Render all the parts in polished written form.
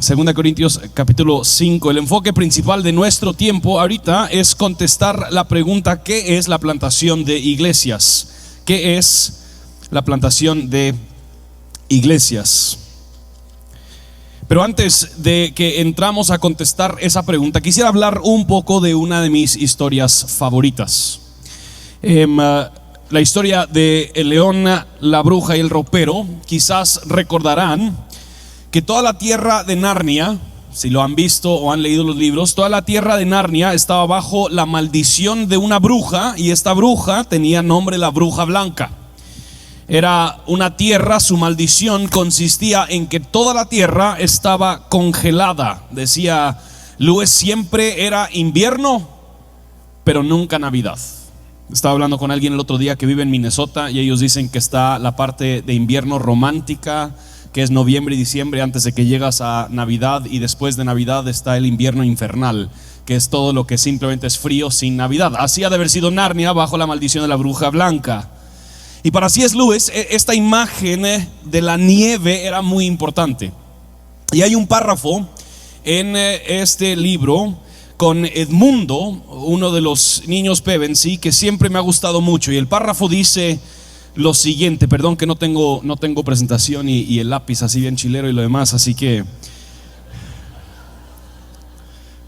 2 Corintios capítulo 5. El enfoque principal de nuestro tiempo ahorita es contestar la pregunta: ¿qué es la plantación de iglesias? ¿Qué es la plantación de iglesias? Pero antes de que entramos a contestar esa pregunta, quisiera hablar un poco de una de mis historias favoritas. La historia de El león, la bruja y el ropero. Quizás recordarán que toda la tierra de Narnia, si lo han visto o han leído los libros, toda la tierra de Narnia estaba bajo la maldición de una bruja, y esta bruja tenía nombre la Bruja Blanca. Era una tierra, su maldición consistía en que toda la tierra estaba congelada. Decía Lewis, siempre era invierno, pero nunca Navidad. Estaba hablando con alguien el otro día que vive en Minnesota, y ellos dicen que está la parte de invierno romántica, que es noviembre y diciembre, antes de que llegas a Navidad, y después de Navidad está el invierno infernal, que es todo lo que simplemente es frío sin Navidad. Así ha de haber sido Narnia bajo la maldición de la Bruja Blanca. Y para C.S. Lewis, esta imagen de la nieve era muy importante. Y hay un párrafo en este libro con Edmundo, uno de los niños Pevensey, que siempre me ha gustado mucho. Y el párrafo dice lo siguiente, perdón que no tengo presentación y el lápiz así bien chilero y lo demás, así que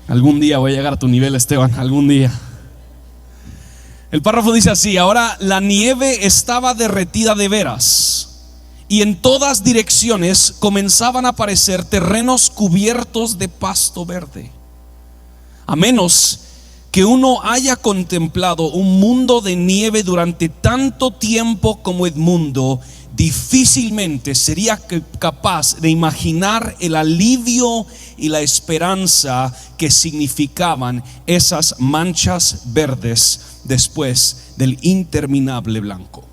algún día voy a llegar a tu nivel, Esteban, algún día. El párrafo dice así: ahora la nieve estaba derretida de veras, y en todas direcciones comenzaban a aparecer terrenos cubiertos de pasto verde. A menos que uno haya contemplado un mundo de nieve durante tanto tiempo como Edmundo, difícilmente sería capaz de imaginar el alivio y la esperanza que significaban esas manchas verdes después del interminable blanco.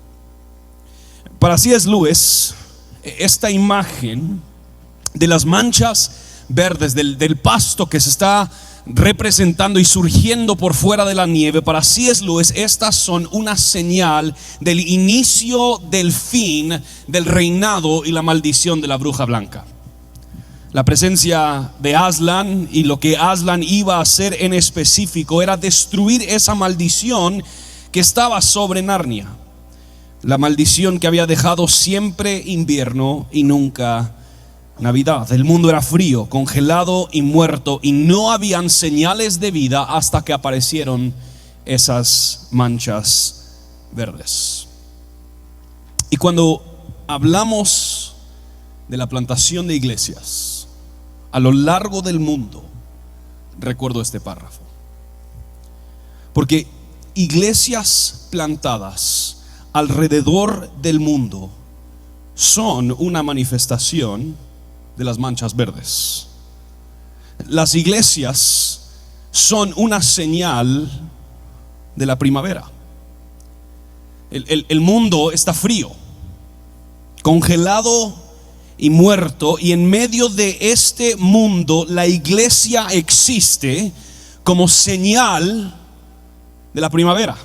Para C.S. Lewis, esta imagen de las manchas verdes, del pasto que se está representando y surgiendo por fuera de la nieve, para C.S. Lewis estas son una señal del inicio del fin del reinado y la maldición de la Bruja Blanca. La presencia de Aslan y lo que Aslan iba a hacer en específico era destruir esa maldición que estaba sobre Narnia, la maldición que había dejado siempre invierno y nunca Navidad. El mundo era frío, congelado y muerto, y no habían señales de vida hasta que aparecieron esas manchas verdes. Y cuando hablamos de la plantación de iglesias a lo largo del mundo, recuerdo este párrafo, porque iglesias plantadas alrededor del mundo son una manifestación de las manchas verdes. Las iglesias son una señal de la primavera. El mundo está frío, congelado y muerto, y en medio de este mundo la iglesia existe como señal de la primavera,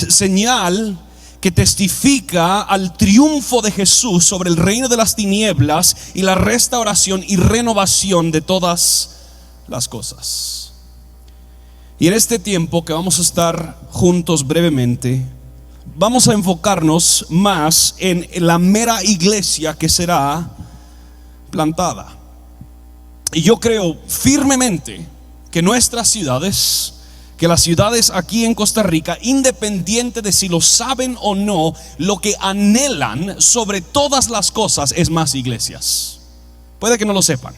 señal que testifica al triunfo de Jesús sobre el reino de las tinieblas y la restauración y renovación de todas las cosas. Y en este tiempo que vamos a estar juntos brevemente, vamos a enfocarnos más en la mera iglesia que será plantada. Y yo creo firmemente que nuestras ciudades, que las ciudades aquí en Costa Rica, independiente de si lo saben o no, lo que anhelan sobre todas las cosas es más iglesias. Puede que no lo sepan.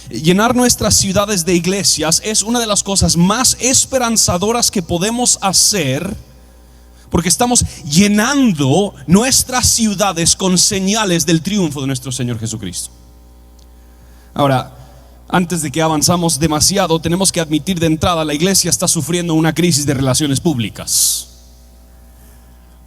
Llenar nuestras ciudades de iglesias es una de las cosas más esperanzadoras que podemos hacer, porque estamos llenando nuestras ciudades con señales del triunfo de nuestro Señor Jesucristo. Ahora, antes de que avanzamos demasiado, tenemos que admitir de entrada: la iglesia está sufriendo una crisis de relaciones públicas.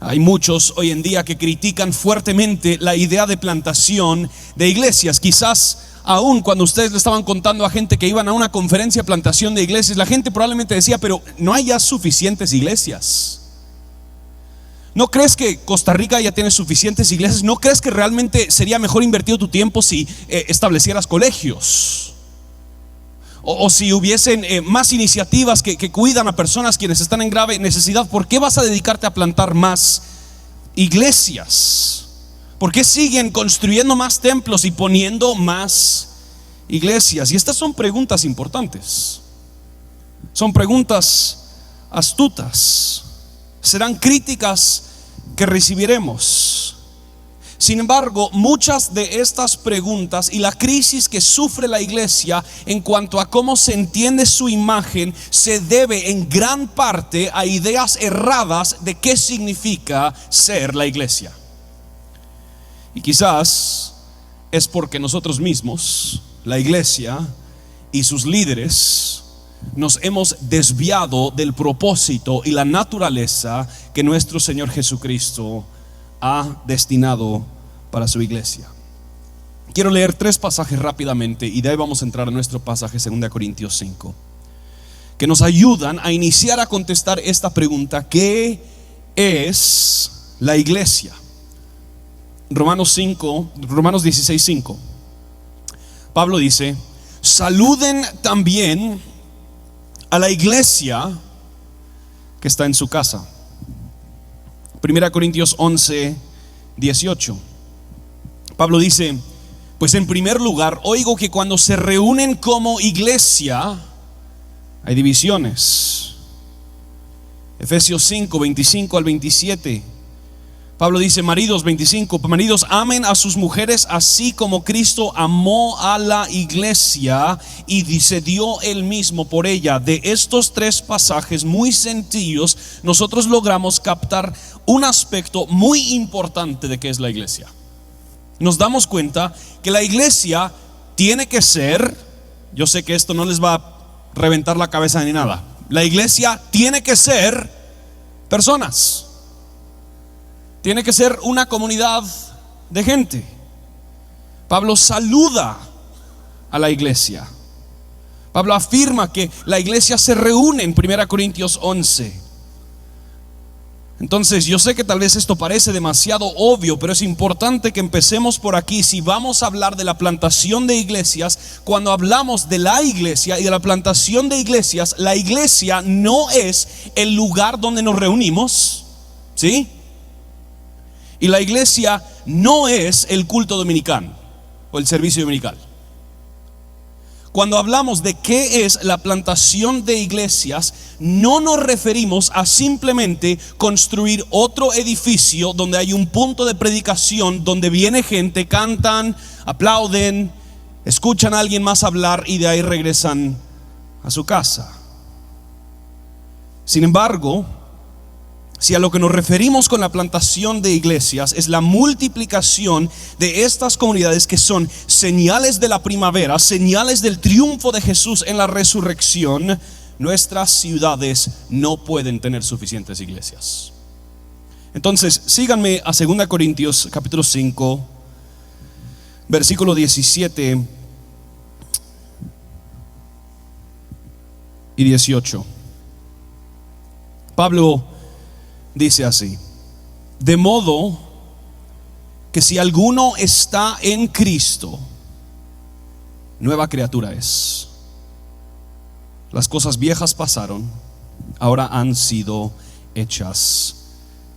Hay muchos hoy en día que critican fuertemente la idea de plantación de iglesias. Quizás aún cuando ustedes le estaban contando a gente que iban a una conferencia de plantación de iglesias, la gente probablemente decía: pero no hay ya suficientes iglesias. ¿No crees que Costa Rica ya tiene suficientes iglesias? ¿No crees que realmente sería mejor invertido tu tiempo si establecieras colegios? O si hubiesen más iniciativas que cuidan a personas quienes están en grave necesidad. ¿Por qué vas a dedicarte a plantar más iglesias? ¿Por qué siguen construyendo más templos y poniendo más iglesias? Y estas son preguntas importantes. Son preguntas astutas. Serán críticas que recibiremos. Sin embargo, muchas de estas preguntas y la crisis que sufre la iglesia en cuanto a cómo se entiende su imagen se debe en gran parte a ideas erradas de qué significa ser la iglesia. Y quizás es porque nosotros mismos, la iglesia y sus líderes, nos hemos desviado del propósito y la naturaleza que nuestro Señor Jesucristo ha destinado para su iglesia. Quiero leer 3 pasajes rápidamente y de ahí vamos a entrar a nuestro pasaje 2 Corintios 5, que nos ayudan a iniciar a contestar esta pregunta: ¿qué es la iglesia? Romanos 16:5. Pablo dice: saluden también a la iglesia que está en su casa. 1 Corintios 11:18. Pablo dice: pues en primer lugar oigo que cuando se reúnen como iglesia hay divisiones. Efesios 5:25 al 27. Pablo dice: maridos, 25, maridos, amen a sus mujeres así como Cristo amó a la iglesia y se dio él mismo por ella. De estos 3 pasajes muy sencillos, nosotros logramos captar un aspecto muy importante de qué es la iglesia. Nos damos cuenta que la iglesia tiene que ser, yo sé que esto no les va a reventar la cabeza ni nada, la iglesia tiene que ser personas. Tiene que ser una comunidad de gente. Pablo saluda a la iglesia. Pablo afirma que la iglesia se reúne en 1 Corintios 11. Entonces yo sé que tal vez esto parece demasiado obvio, pero es importante que empecemos por aquí. Si vamos a hablar de la plantación de iglesias, cuando hablamos de la iglesia y de la plantación de iglesias, la iglesia no es el lugar donde nos reunimos, ¿sí? Y la iglesia no es el culto dominical o el servicio dominical. Cuando hablamos de qué es la plantación de iglesias, no nos referimos a simplemente construir otro edificio donde hay un punto de predicación, donde viene gente, cantan, aplauden, escuchan a alguien más hablar y de ahí regresan a su casa. Sin embargo, si a lo que nos referimos con la plantación de iglesias es la multiplicación de estas comunidades que son señales de la primavera, señales del triunfo de Jesús en la resurrección, nuestras ciudades no pueden tener suficientes iglesias. Entonces, síganme a 2 Corintios capítulo 5, versículo 17 y 18. Pablo dice así: de modo que si alguno está en Cristo, nueva criatura es. Las cosas viejas pasaron, ahora han sido hechas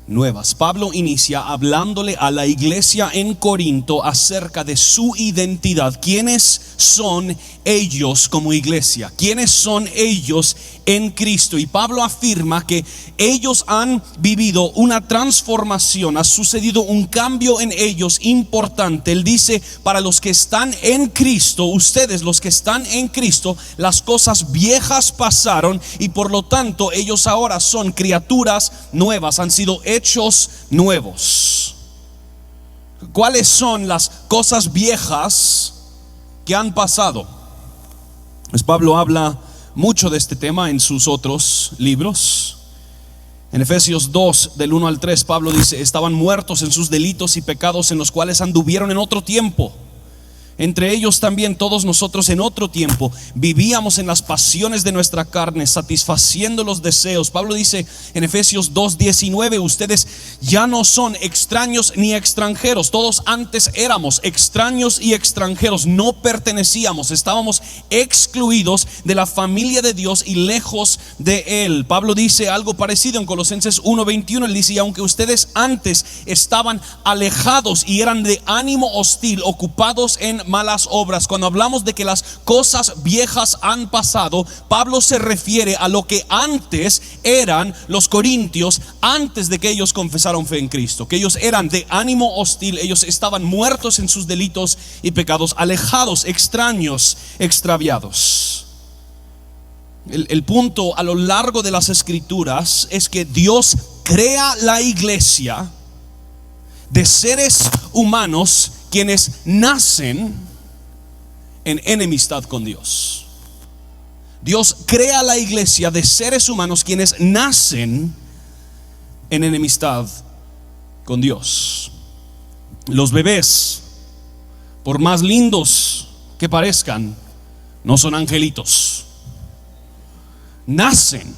nuevas. Pablo inicia hablándole a la iglesia en Corinto acerca de su identidad. ¿Quiénes son ellos como iglesia? ¿Quiénes son ellos en Cristo? Y Pablo afirma que ellos han vivido una transformación, ha sucedido un cambio en ellos importante. Él dice: para los que están en Cristo, ustedes los que están en Cristo, las cosas viejas pasaron y por lo tanto ellos ahora son criaturas nuevas, han sido hechos nuevos. ¿Cuáles son las cosas viejas que han pasado? Pues Pablo habla mucho de este tema en sus otros libros. En Efesios 2 del 1 al 3 Pablo dice: estaban muertos en sus delitos y pecados en los cuales anduvieron en otro tiempo, Entre ellos también todos nosotros en otro tiempo vivíamos en las pasiones de nuestra carne, satisfaciendo los deseos. Pablo dice en Efesios 2:19, ustedes ya no son extraños ni extranjeros. Todos antes éramos extraños y extranjeros, no pertenecíamos, estábamos excluidos de la familia de Dios y lejos de Él. Pablo dice algo parecido en Colosenses 1:21. Él dice, y aunque ustedes antes estaban alejados y eran de ánimo hostil, ocupados en malas obras. Cuando hablamos de que las cosas viejas han pasado, Pablo se refiere a lo que antes eran los corintios, antes de que ellos confesaron fe en Cristo, que ellos eran de ánimo hostil, ellos estaban muertos en sus delitos y pecados, alejados, extraños, extraviados. El punto a lo largo de las escrituras es que Dios crea la iglesia de seres humanos quienes nacen en enemistad con Dios. Dios crea la iglesia de seres humanos quienes nacen en enemistad con Dios. Los bebés, por más lindos que parezcan, no son angelitos. Nacen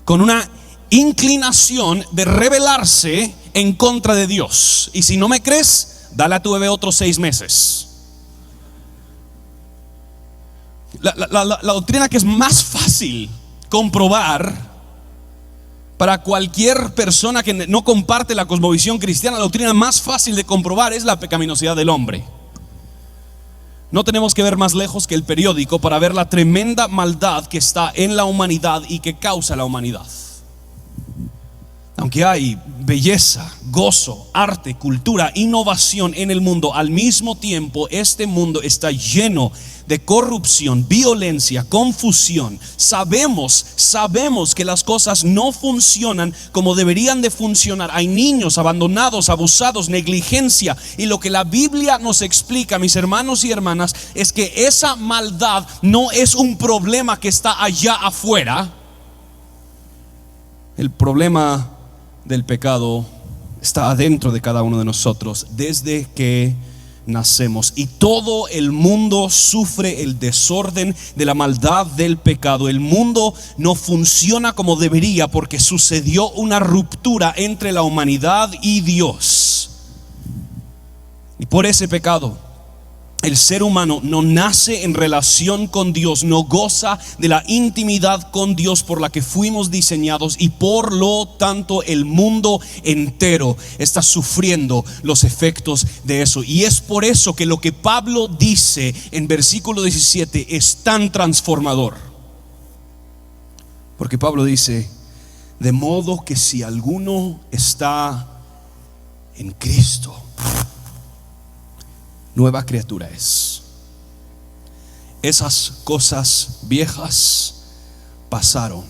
con una inclinación de rebelarse en contra de Dios. Y si no me crees, dale a tu bebé otros 6 meses. La doctrina que es más fácil comprobar para cualquier persona que no comparte la cosmovisión cristiana, la doctrina más fácil de comprobar es la pecaminosidad del hombre. No tenemos que ver más lejos que el periódico para ver la tremenda maldad que está en la humanidad y que causa la humanidad. Aunque hay belleza, gozo, arte, cultura, innovación en el mundo, al mismo tiempo este mundo está lleno de corrupción, violencia, confusión. Sabemos que las cosas no funcionan como deberían de funcionar. Hay niños abandonados, abusados, negligencia. Y lo que la Biblia nos explica, mis hermanos y hermanas, es que esa maldad no es un problema que está allá afuera. El problema del pecado está adentro de cada uno de nosotros desde que nacemos, y todo el mundo sufre el desorden de la maldad del pecado. El mundo no funciona como debería porque sucedió una ruptura entre la humanidad y Dios, y por ese pecado el ser humano no nace en relación con Dios, no goza de la intimidad con Dios por la que fuimos diseñados, y por lo tanto el mundo entero está sufriendo los efectos de eso. Y es por eso que lo que Pablo dice en versículo 17 es tan transformador, porque Pablo dice: de modo que si alguno está en Cristo, nueva criatura es. Esas cosas viejas pasaron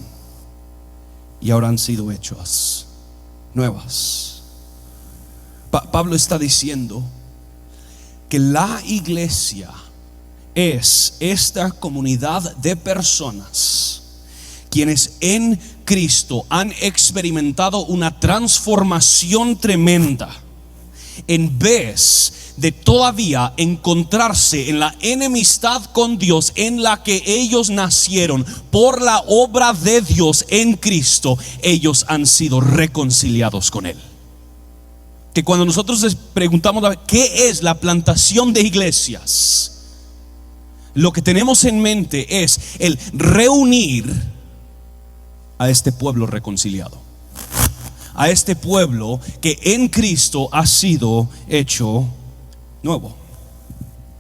y ahora han sido hechas nuevas. Pablo está diciendo que la iglesia es esta comunidad de personas quienes en Cristo han experimentado una transformación tremenda, en vez de todavía encontrarse en la enemistad con Dios en la que ellos nacieron. Por la obra de Dios en Cristo, ellos han sido reconciliados con Él. Que cuando nosotros les preguntamos ¿qué es la plantación de iglesias?, lo que tenemos en mente es el reunir a este pueblo reconciliado, a este pueblo que en Cristo ha sido hecho nuevo.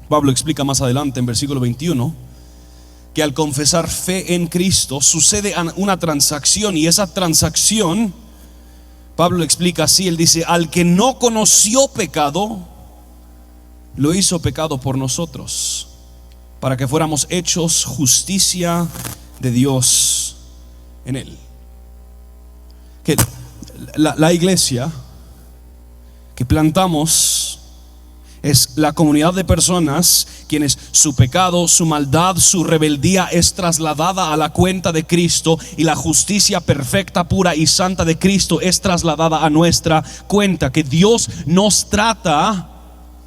Pablo explica más adelante en versículo 21 que al confesar fe en Cristo sucede una transacción, y esa transacción Pablo explica así. Él dice: al que no conoció pecado, lo hizo pecado por nosotros, para que fuéramos hechos justicia de Dios en él. Que la iglesia que plantamos es la comunidad de personas quienes su pecado, su maldad, su rebeldía es trasladada a la cuenta de Cristo, y la justicia perfecta, pura y santa de Cristo es trasladada a nuestra cuenta. Que Dios nos trata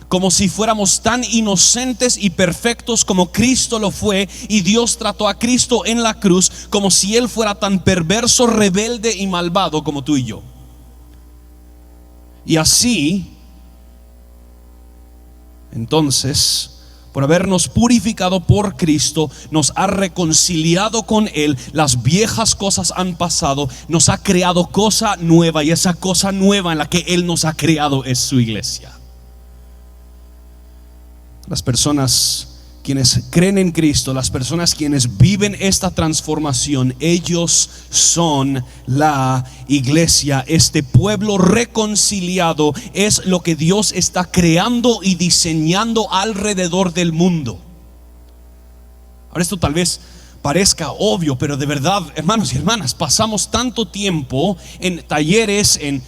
como si fuéramos tan inocentes y perfectos como Cristo lo fue, y Dios trató a Cristo en la cruz como si Él fuera tan perverso, rebelde y malvado como tú y yo. Y así, entonces, por habernos purificado por Cristo, nos ha reconciliado con Él. Las viejas cosas han pasado, nos ha creado cosa nueva, y esa cosa nueva en la que Él nos ha creado es su iglesia. Las personas quienes creen en Cristo, las personas quienes viven esta transformación, ellos son la iglesia. Este pueblo reconciliado es lo que Dios está creando y diseñando alrededor del mundo. Ahora, esto tal vez parezca obvio, pero de verdad, hermanos y hermanas, pasamos tanto tiempo en talleres, en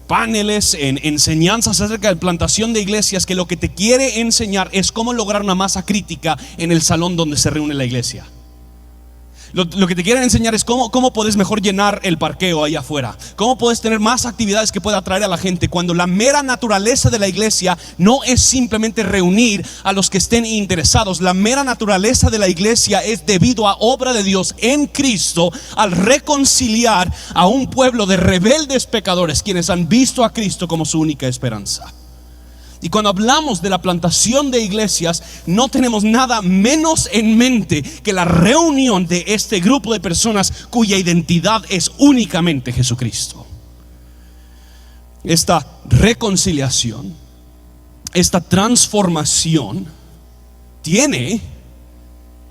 paneles, en enseñanzas acerca de plantación de iglesias, que lo que te quiere enseñar es cómo lograr una masa crítica en el salón donde se reúne la iglesia. Lo que te quieren enseñar es cómo puedes mejor llenar el parqueo ahí afuera, cómo puedes tener más actividades que pueda atraer a la gente, cuando la mera naturaleza de la iglesia no es simplemente reunir a los que estén interesados. La mera naturaleza de la iglesia es debido a obra de Dios en Cristo, al reconciliar a un pueblo de rebeldes pecadores quienes han visto a Cristo como su única esperanza. Y cuando hablamos de la plantación de iglesias, no tenemos nada menos en mente que la reunión de este grupo de personas cuya identidad es únicamente Jesucristo. Esta reconciliación, esta transformación tiene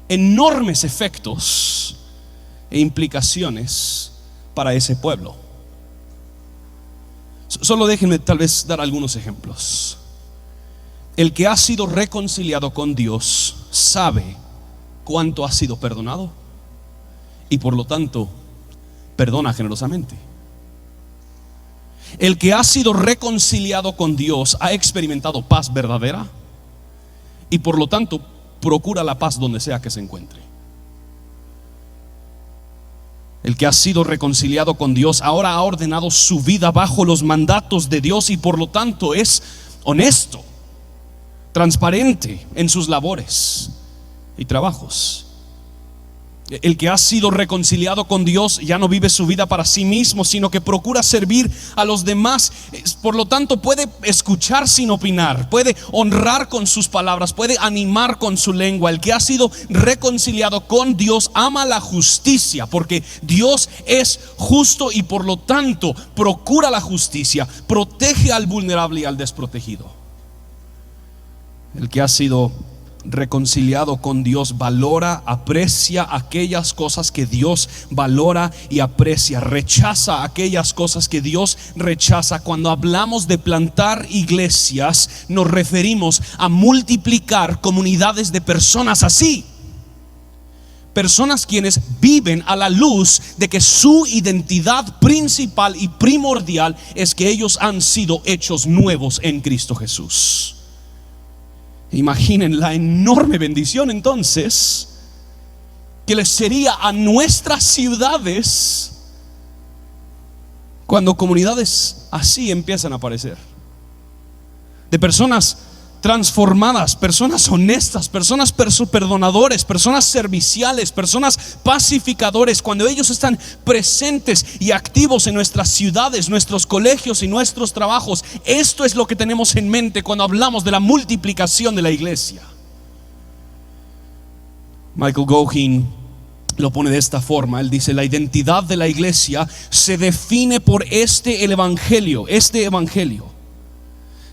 enormes efectos e implicaciones para ese pueblo. Solo déjenme tal vez dar algunos ejemplos. El que ha sido reconciliado con Dios sabe cuánto ha sido perdonado, y por lo tanto perdona generosamente. El que ha sido reconciliado con Dios ha experimentado paz verdadera, y por lo tanto procura la paz donde sea que se encuentre. El que ha sido reconciliado con Dios ahora ha ordenado su vida bajo los mandatos de Dios, y por lo tanto es honesto, transparente en sus labores y trabajos. El que ha sido reconciliado con Dios ya no vive su vida para sí mismo, sino que procura servir a los demás. Por lo tanto, puede escuchar sin opinar, puede honrar con sus palabras, puede animar con su lengua. El que ha sido reconciliado con Dios ama la justicia, porque Dios es justo y por lo tanto procura la justicia, protege al vulnerable y al desprotegido. El que ha sido reconciliado con Dios valora, aprecia aquellas cosas que Dios valora y aprecia, rechaza aquellas cosas que Dios rechaza. Cuando hablamos de plantar iglesias, nos referimos a multiplicar comunidades de personas así. Personas quienes viven a la luz de que su identidad principal y primordial es que ellos han sido hechos nuevos en Cristo Jesús. Imaginen la enorme bendición entonces que les sería a nuestras ciudades cuando comunidades así empiezan a aparecer, de personas transformadas, personas honestas, personas perdonadores, personas serviciales, personas pacificadores. Cuando ellos están presentes y activos en nuestras ciudades, nuestros colegios y nuestros trabajos, esto es lo que tenemos en mente cuando hablamos de la multiplicación de la iglesia. Michael Goheen lo pone de esta forma. Él dice: la identidad de la iglesia se define por el evangelio.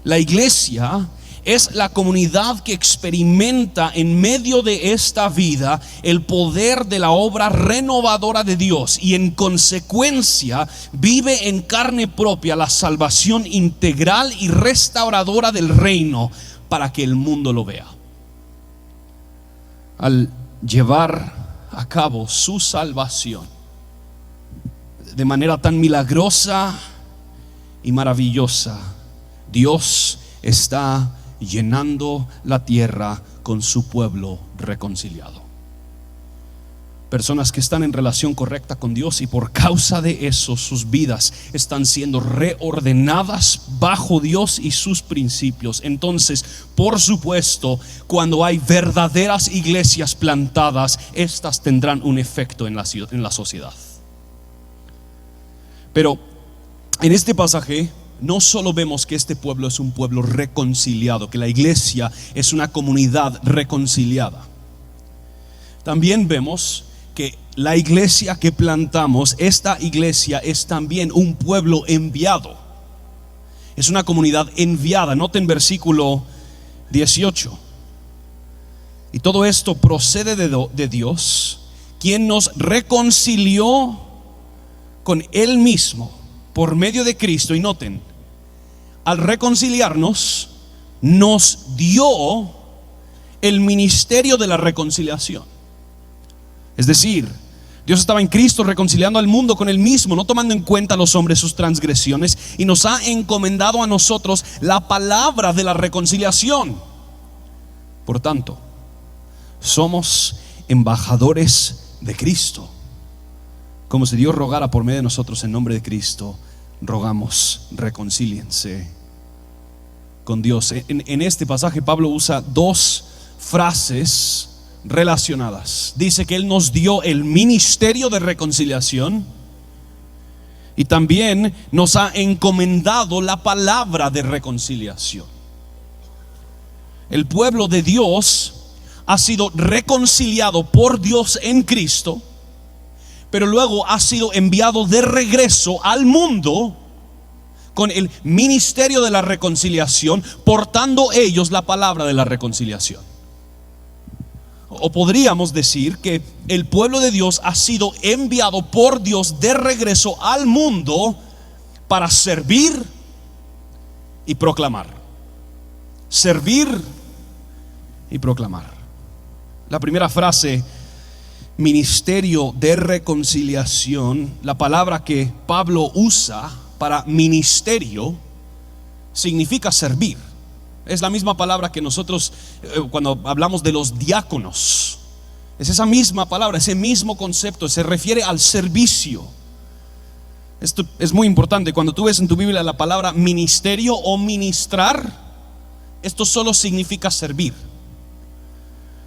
La iglesia es la comunidad que experimenta en medio de esta vida el poder de la obra renovadora de Dios, y en consecuencia vive en carne propia la salvación integral y restauradora del reino para que el mundo lo vea. Al llevar a cabo su salvación de manera tan milagrosa y maravillosa, Dios está llenando la tierra con su pueblo reconciliado. Personas que están en relación correcta con Dios, y por causa de eso sus vidas están siendo reordenadas bajo Dios y sus principios. Entonces, por supuesto, cuando hay verdaderas iglesias plantadas, estas tendrán un efecto en la sociedad. Pero en este pasaje no solo vemos que este pueblo es un pueblo reconciliado, que la iglesia es una comunidad reconciliada. También vemos que la iglesia que plantamos, esta iglesia es también un pueblo enviado. Es una comunidad enviada. Noten versículo 18. Y todo esto procede de Dios, quien nos reconcilió con Él mismo por medio de Cristo. Y noten, al reconciliarnos, nos dio el ministerio de la reconciliación. Es decir, Dios estaba en Cristo reconciliando al mundo con Él mismo, no tomando en cuenta a los hombres sus transgresiones, y nos ha encomendado a nosotros la palabra de la reconciliación. Por tanto, somos embajadores de Cristo. Como si Dios rogara por medio de nosotros, en nombre de Cristo rogamos, reconcíliense con Dios. En este pasaje Pablo usa dos frases relacionadas. Dice que Él nos dio el ministerio de reconciliación, y también nos ha encomendado la palabra de reconciliación. El pueblo de Dios ha sido reconciliado por Dios en Cristo, pero luego ha sido enviado de regreso al mundo con el ministerio de la reconciliación, portando ellos la palabra de la reconciliación. O podríamos decir que el pueblo de Dios ha sido enviado por Dios de regreso al mundo para servir y proclamar. Servir y proclamar. La primera frase, ministerio de reconciliación, la palabra que Pablo usa para ministerio significa servir. Es la misma palabra que nosotros cuando hablamos de los diáconos. Es esa misma palabra, ese mismo concepto. Se refiere al servicio. Esto es muy importante. Cuando tú ves en tu Biblia la palabra ministerio o ministrar, esto solo significa servir.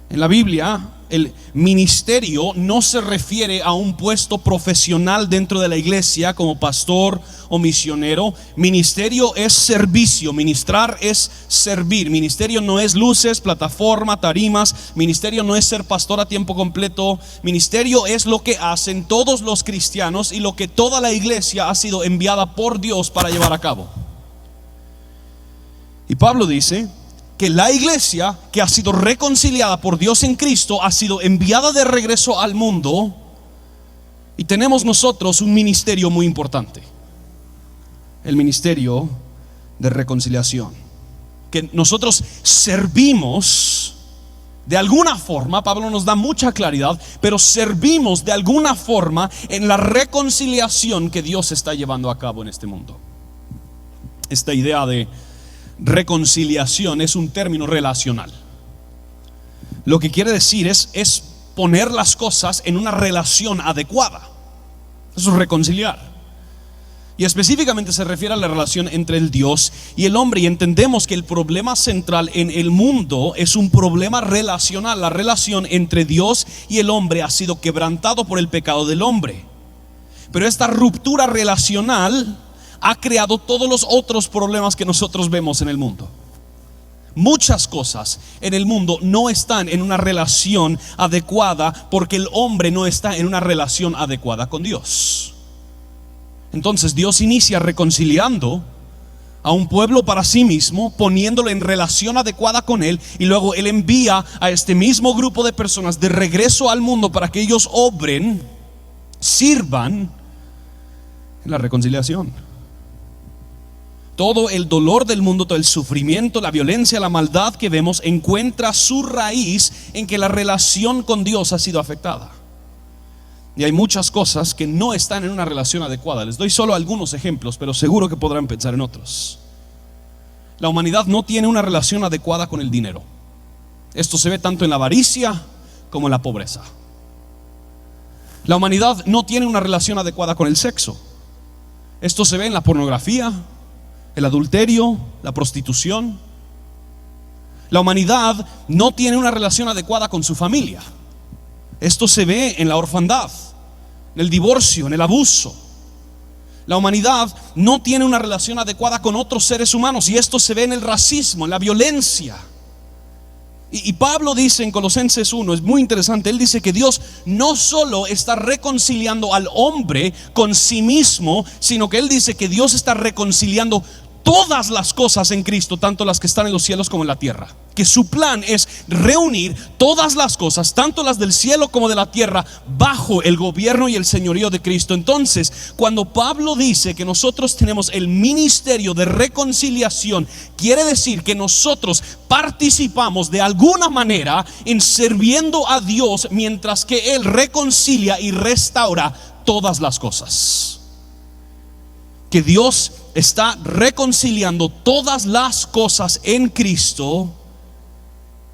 En la Biblia, el ministerio no se refiere a un puesto profesional dentro de la iglesia como pastor o misionero. Ministerio es servicio, ministrar es servir. Ministerio no es luces, plataforma, tarimas. Ministerio no es ser pastor a tiempo completo. Ministerio es lo que hacen todos los cristianos y lo que toda la iglesia ha sido enviada por Dios para llevar a cabo. Y Pablo dice que la iglesia que ha sido reconciliada por Dios en Cristo ha sido enviada de regreso al mundo, y tenemos nosotros un ministerio muy importante, el ministerio de reconciliación, que nosotros servimos de alguna forma. Pablo nos da mucha claridad, pero servimos de alguna forma en la reconciliación que Dios está llevando a cabo en este mundo. Esta idea de reconciliación es un término relacional. Lo que quiere decir es poner las cosas en una relación adecuada. Eso es reconciliar. Y específicamente se refiere a la relación entre el Dios y el hombre. Y entendemos que el problema central en el mundo es un problema relacional. La relación entre Dios y el hombre ha sido quebrantado por el pecado del hombre. Pero esta ruptura relacional ha creado todos los otros problemas que nosotros vemos en el mundo. Muchas cosas en el mundo no están en una relación adecuada porque el hombre no está en una relación adecuada con Dios. Entonces Dios inicia reconciliando a un pueblo para sí mismo, poniéndolo en relación adecuada con Él, y luego Él envía a este mismo grupo de personas de regreso al mundo para que ellos obren, sirvan en la reconciliación. Todo el dolor del mundo, todo el sufrimiento, la violencia, la maldad que vemos encuentra su raíz en que la relación con Dios ha sido afectada. Y hay muchas cosas que no están en una relación adecuada. Les doy solo algunos ejemplos, pero seguro que podrán pensar en otros. La humanidad no tiene una relación adecuada con el dinero. Esto se ve tanto en la avaricia como en la pobreza. La humanidad no tiene una relación adecuada con el sexo. Esto se ve en la pornografía, el adulterio, la prostitución. La humanidad no tiene una relación adecuada con su familia. Esto se ve en la orfandad, en el divorcio, en el abuso. La humanidad no tiene una relación adecuada con otros seres humanos, y esto se ve en el racismo, en la violencia. Y Pablo dice en Colosenses 1, es muy interesante, él dice que Dios no solo está reconciliando al hombre con sí mismo, sino que él dice que Dios está reconciliando todas las cosas en Cristo, tanto las que están en los cielos como en la tierra. Que su plan es reunir todas las cosas, tanto las del cielo como de la tierra, bajo el gobierno y el señorío de Cristo. Entonces, cuando Pablo dice que nosotros tenemos el ministerio de reconciliación, quiere decir que nosotros participamos de alguna manera en sirviendo a Dios, mientras que Él reconcilia y restaura todas las cosas. Que Dios está reconciliando todas las cosas en Cristo,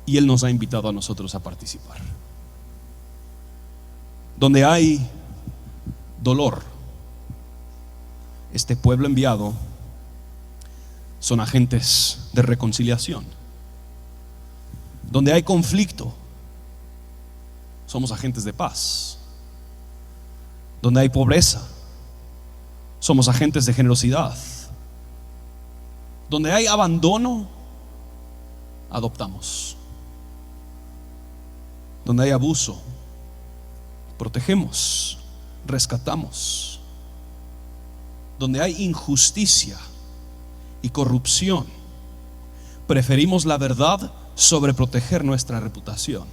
y Él nos ha invitado a nosotros a participar. Donde hay dolor, este pueblo enviado son agentes de reconciliación. Donde hay conflicto, somos agentes de paz. Donde hay pobreza, somos agentes de generosidad. Donde hay abandono, adoptamos. Donde hay abuso, protegemos, rescatamos. Donde hay injusticia y corrupción, preferimos la verdad sobre proteger nuestra reputación.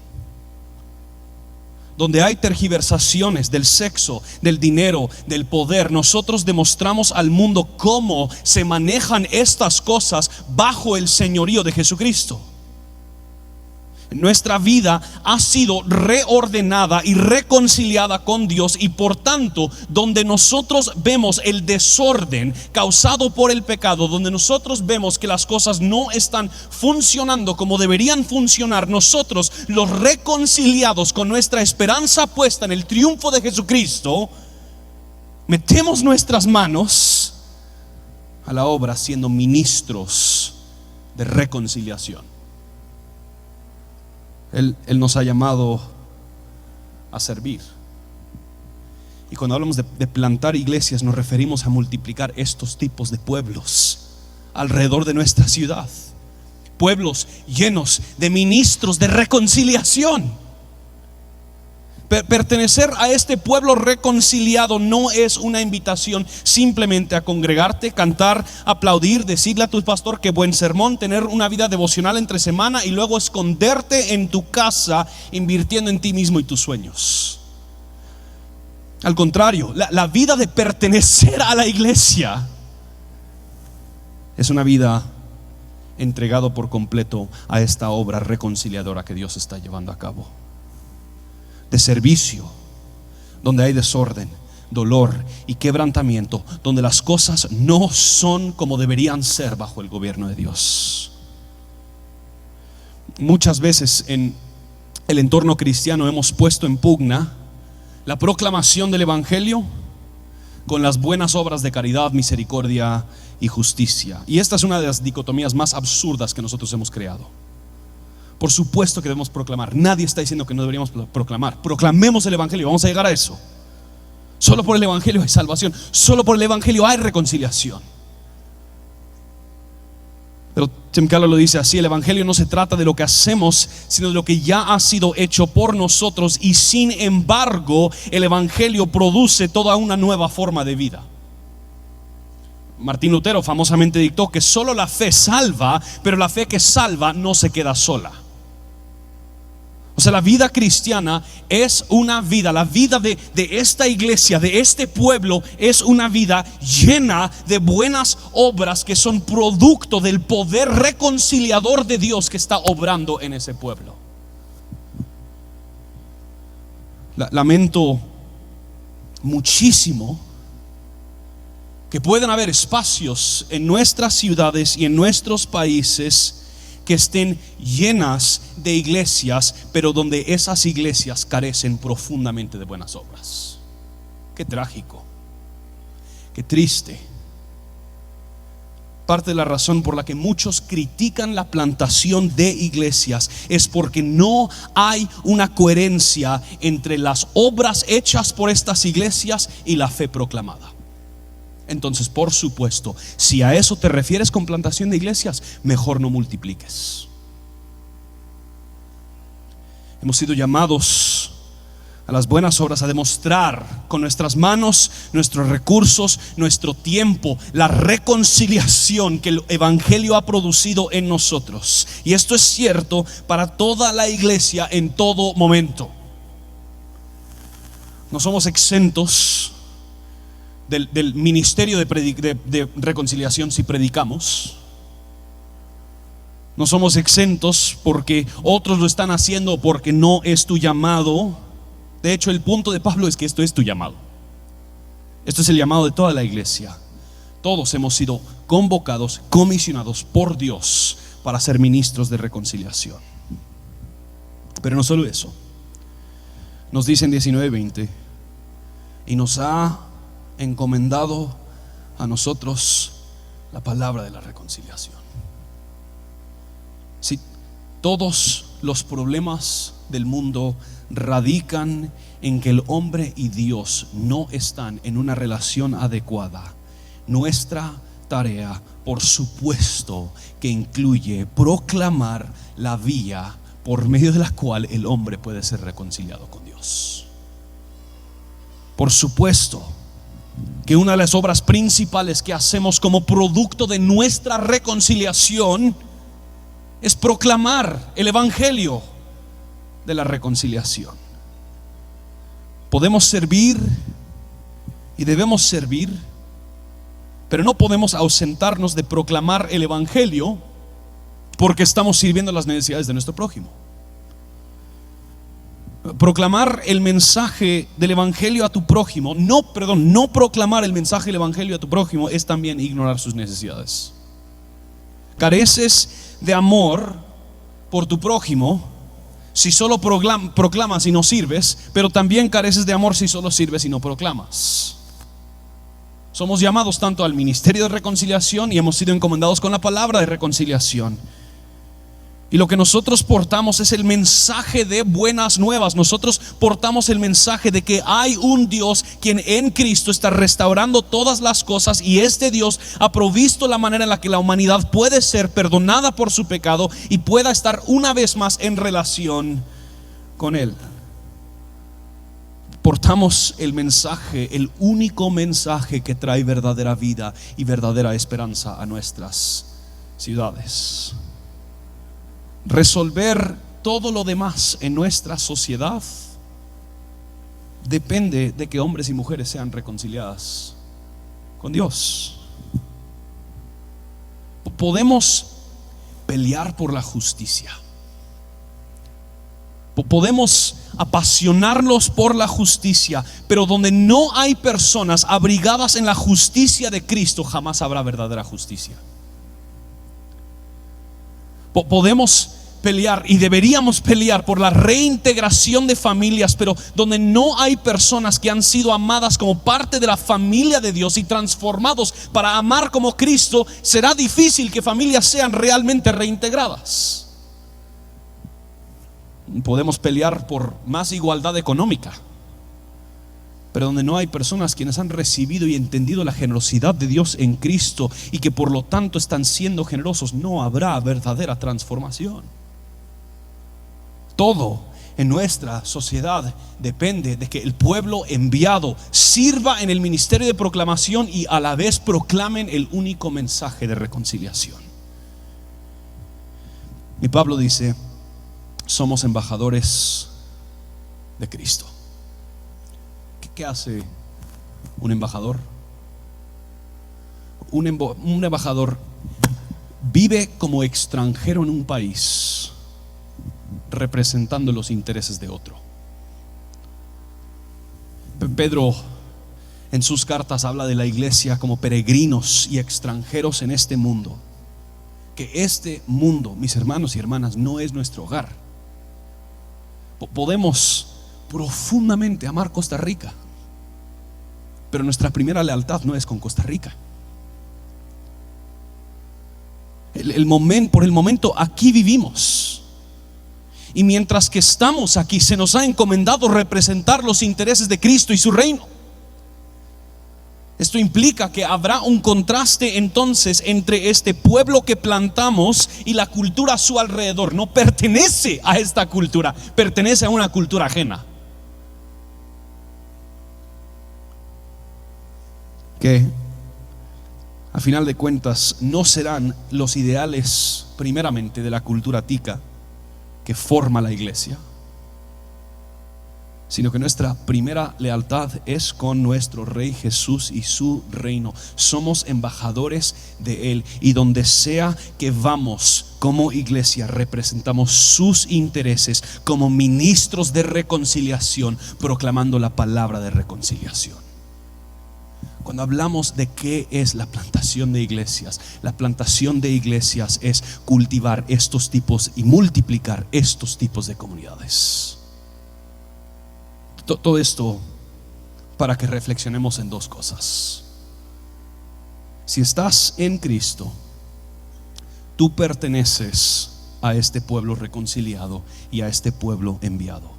Donde hay tergiversaciones del sexo, del dinero, del poder, nosotros demostramos al mundo cómo se manejan estas cosas bajo el señorío de Jesucristo. Nuestra vida ha sido reordenada y reconciliada con Dios, y por tanto, donde nosotros vemos el desorden causado por el pecado, donde nosotros vemos que las cosas no están funcionando como deberían funcionar, nosotros, los reconciliados con nuestra esperanza puesta en el triunfo de Jesucristo, metemos nuestras manos a la obra siendo ministros de reconciliación. Él nos ha llamado a servir. Y cuando hablamos de plantar iglesias, nos referimos a multiplicar estos tipos de pueblos alrededor de nuestra ciudad. Pueblos llenos de ministros de reconciliación. Pertenecer a este pueblo reconciliado no es una invitación simplemente a congregarte, cantar, aplaudir, decirle a tu pastor que buen sermón, tener una vida devocional entre semana y luego esconderte en tu casa invirtiendo en ti mismo y tus sueños. Al contrario, la vida de pertenecer a la iglesia es una vida entregado por completo a esta obra reconciliadora que Dios está llevando a cabo. De servicio, donde hay desorden, dolor y quebrantamiento, donde las cosas no son como deberían ser bajo el gobierno de Dios. Muchas veces en el entorno cristiano hemos puesto en pugna la proclamación del evangelio con las buenas obras de caridad, misericordia y justicia. Y esta es una de las dicotomías más absurdas que nosotros hemos creado. Por supuesto que debemos proclamar. Nadie está diciendo que no deberíamos proclamar. Proclamemos el evangelio, vamos a llegar a eso. Solo por el evangelio hay salvación. Solo por el evangelio hay reconciliación. Pero Tim Keller lo dice así: el evangelio no se trata de lo que hacemos, sino de lo que ya ha sido hecho por nosotros. Y sin embargo, el evangelio produce toda una nueva forma de vida. Martín Lutero famosamente dictó que solo la fe salva, pero la fe que salva no se queda sola. O sea, la vida cristiana es una vida, la vida de esta iglesia, de este pueblo, es una vida llena de buenas obras que son producto del poder reconciliador de Dios que está obrando en ese pueblo. Lamento muchísimo que puedan haber espacios en nuestras ciudades y en nuestros países que estén llenas de iglesias, pero donde esas iglesias carecen profundamente de buenas obras. Qué trágico, qué triste. Parte de la razón por la que muchos critican la plantación de iglesias es porque no hay una coherencia entre las obras hechas por estas iglesias y la fe proclamada. Entonces, por supuesto, si a eso te refieres con plantación de iglesias, mejor no multipliques. Hemos sido llamados a las buenas obras, a demostrar con nuestras manos, nuestros recursos, nuestro tiempo, la reconciliación que el evangelio ha producido en nosotros. Y esto es cierto para toda la iglesia en todo momento. No somos exentos del ministerio de reconciliación si predicamos. No somos exentos porque otros lo están haciendo, porque no es tu llamado. De hecho, el punto de Pablo es que esto es tu llamado. Esto es el llamado de toda la iglesia. Todos hemos sido convocados, comisionados por Dios para ser ministros de reconciliación. Pero no solo eso. Nos dice en 19:20: y nos ha encomendado a nosotros la palabra de la reconciliación. Si todos los problemas del mundo radican en que el hombre y Dios no están en una relación adecuada, nuestra tarea, por supuesto, que incluye proclamar la vía por medio de la cual el hombre puede ser reconciliado con Dios. Por supuesto que una de las obras principales que hacemos como producto de nuestra reconciliación es proclamar el evangelio de la reconciliación. Podemos servir y debemos servir, pero no podemos ausentarnos de proclamar el evangelio porque estamos sirviendo las necesidades de nuestro prójimo. Proclamar el mensaje del evangelio a tu prójimo, no proclamar el mensaje del evangelio a tu prójimo es también ignorar sus necesidades. Careces de amor por tu prójimo si solo proclamas y no sirves, pero también careces de amor si solo sirves y no proclamas. Somos llamados tanto al ministerio de reconciliación y hemos sido encomendados con la palabra de reconciliación. Y lo que nosotros portamos es el mensaje de buenas nuevas. Nosotros portamos el mensaje de que hay un Dios quien en Cristo está restaurando todas las cosas, y este Dios ha provisto la manera en la que la humanidad puede ser perdonada por su pecado y pueda estar una vez más en relación con Él. Portamos el mensaje, el único mensaje que trae verdadera vida y verdadera esperanza a nuestras ciudades. Resolver todo lo demás en nuestra sociedad depende de que hombres y mujeres sean reconciliadas con Dios. Podemos pelear por la justicia, podemos apasionarnos por la justicia, pero donde no hay personas abrigadas en la justicia de Cristo, jamás habrá verdadera justicia. Podemos pelear y deberíamos pelear por la reintegración de familias, pero donde no hay personas que han sido amadas como parte de la familia de Dios y transformados para amar como Cristo, será difícil que familias sean realmente reintegradas. Podemos pelear por más igualdad económica, pero donde no hay personas quienes han recibido y entendido la generosidad de Dios en Cristo y que por lo tanto están siendo generosos, no habrá verdadera transformación. Todo en nuestra sociedad depende de que el pueblo enviado sirva en el ministerio de proclamación y a la vez proclamen el único mensaje de reconciliación. Y Pablo dice: somos embajadores de Cristo. ¿Qué hace un embajador? Un embajador vive como extranjero en un país, representando los intereses de otro. Pedro en sus cartas habla de la iglesia como peregrinos y extranjeros en este mundo. que este mundo, mis hermanos y hermanas, no es nuestro hogar. Podemos profundamente amar Costa Rica, pero nuestra primera lealtad no es con Costa Rica. Por el momento aquí vivimos, y mientras que estamos aquí se nos ha encomendado representar los intereses de Cristo y su reino. Esto implica que habrá un contraste entonces entre este pueblo que plantamos y la cultura a su alrededor. No pertenece a esta cultura, pertenece a una cultura ajena, que a final de cuentas no serán los ideales primeramente de la cultura tica que forma la iglesia, sino que nuestra primera lealtad es con nuestro Rey Jesús y su reino. Somos embajadores de Él, y donde sea que vamos como iglesia representamos sus intereses como ministros de reconciliación, proclamando la palabra de reconciliación. Cuando hablamos de qué es la plantación de iglesias, la plantación de iglesias es cultivar estos tipos y multiplicar estos tipos de comunidades. Todo esto para que reflexionemos en dos cosas. Si estás en Cristo, tú perteneces a este pueblo reconciliado y a este pueblo enviado.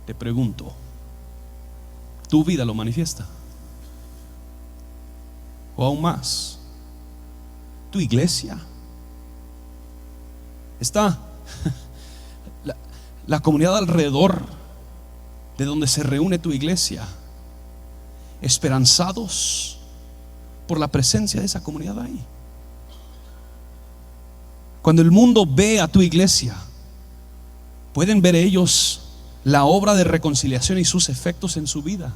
Te pregunto, ¿tu vida lo manifiesta? O aún más, ¿tu iglesia está la comunidad alrededor de donde se reúne tu iglesia esperanzados por la presencia de esa comunidad ahí? Cuando el mundo ve a tu iglesia, ¿pueden ver ellos la obra de reconciliación y sus efectos en su vida?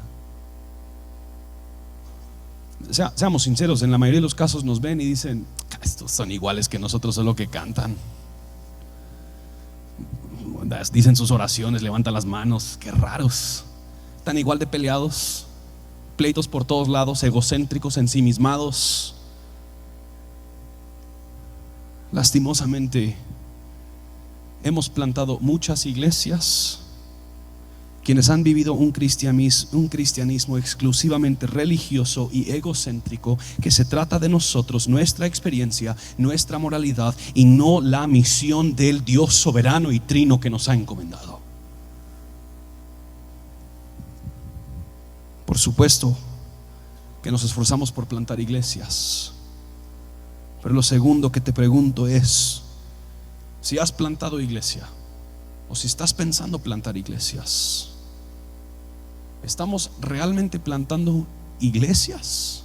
Seamos sinceros, en la mayoría de los casos nos ven y dicen: estos son iguales que nosotros, solo que cantan, dicen sus oraciones, levantan las manos, qué raros. Están igual de peleados, pleitos por todos lados, egocéntricos, ensimismados. Lastimosamente hemos plantado muchas iglesias quienes han vivido un cristianismo exclusivamente religioso y egocéntrico, que se trata de nosotros, nuestra experiencia, nuestra moralidad, y no la misión del Dios soberano y trino que nos ha encomendado. Por supuesto que nos esforzamos por plantar iglesias, pero lo segundo que te pregunto es: si has plantado iglesia o si estás pensando plantar iglesias, ¿estamos realmente plantando iglesias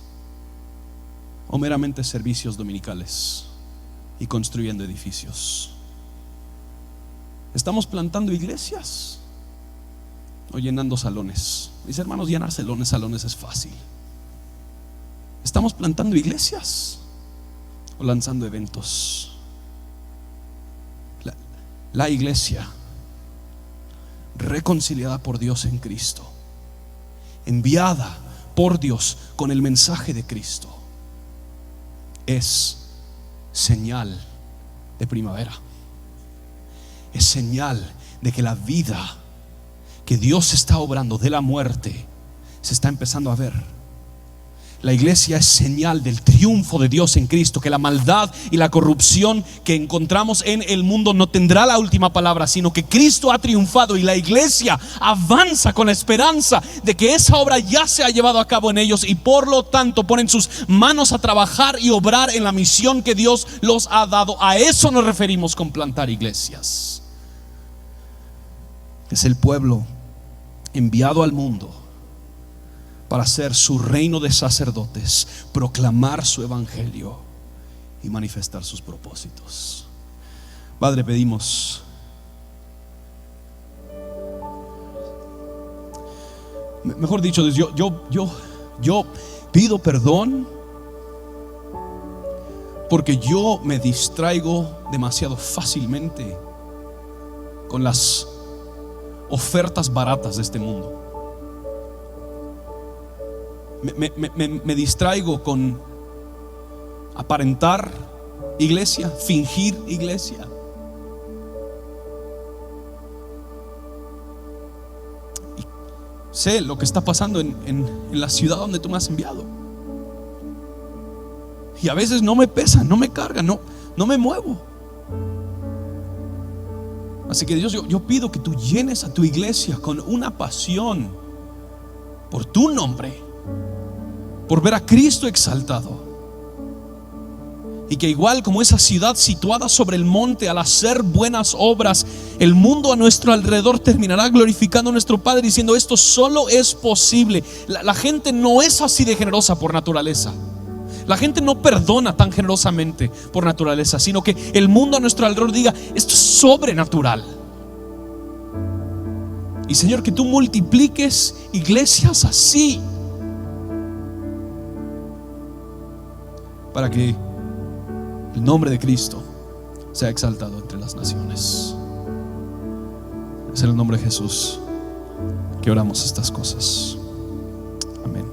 o meramente servicios dominicales y construyendo edificios? ¿Estamos plantando iglesias o llenando salones? Mis hermanos, llenar salones es fácil. ¿Estamos plantando iglesias o lanzando eventos? La iglesia reconciliada por Dios en Cristo, enviada por Dios con el mensaje de Cristo, es señal de primavera. Es señal de que la vida que Dios está obrando de la muerte se está empezando a ver. La iglesia es señal del triunfo de Dios en Cristo, que la maldad y la corrupción que encontramos en el mundo no tendrá la última palabra, sino que Cristo ha triunfado, y la iglesia avanza con la esperanza de que esa obra ya se ha llevado a cabo en ellos, y por lo tanto ponen sus manos a trabajar y obrar en la misión que Dios los ha dado. A eso nos referimos con plantar iglesias. Es el pueblo enviado al mundo para ser su reino de sacerdotes, proclamar su evangelio y manifestar sus propósitos. Padre, pedimos, mejor dicho, yo pido perdón porque yo me distraigo demasiado fácilmente con las ofertas baratas de este mundo. Me distraigo con aparentar iglesia, fingir iglesia. Y sé lo que está pasando en la ciudad donde tú me has enviado. Y a veces no me pesa, no me carga, no me muevo. Así que Dios, yo pido que tú llenes a tu iglesia con una pasión por tu nombre, por ver a Cristo exaltado. Y que igual como esa ciudad situada sobre el monte, al hacer buenas obras, el mundo a nuestro alrededor terminará glorificando a nuestro Padre, diciendo: esto solo es posible. La gente no es así de generosa por naturaleza. La gente no perdona tan generosamente por naturaleza, sino que el mundo a nuestro alrededor diga: esto es sobrenatural. Y Señor, que tú multipliques iglesias así, para que el nombre de Cristo sea exaltado entre las naciones. Es en el nombre de Jesús que oramos estas cosas. Amén.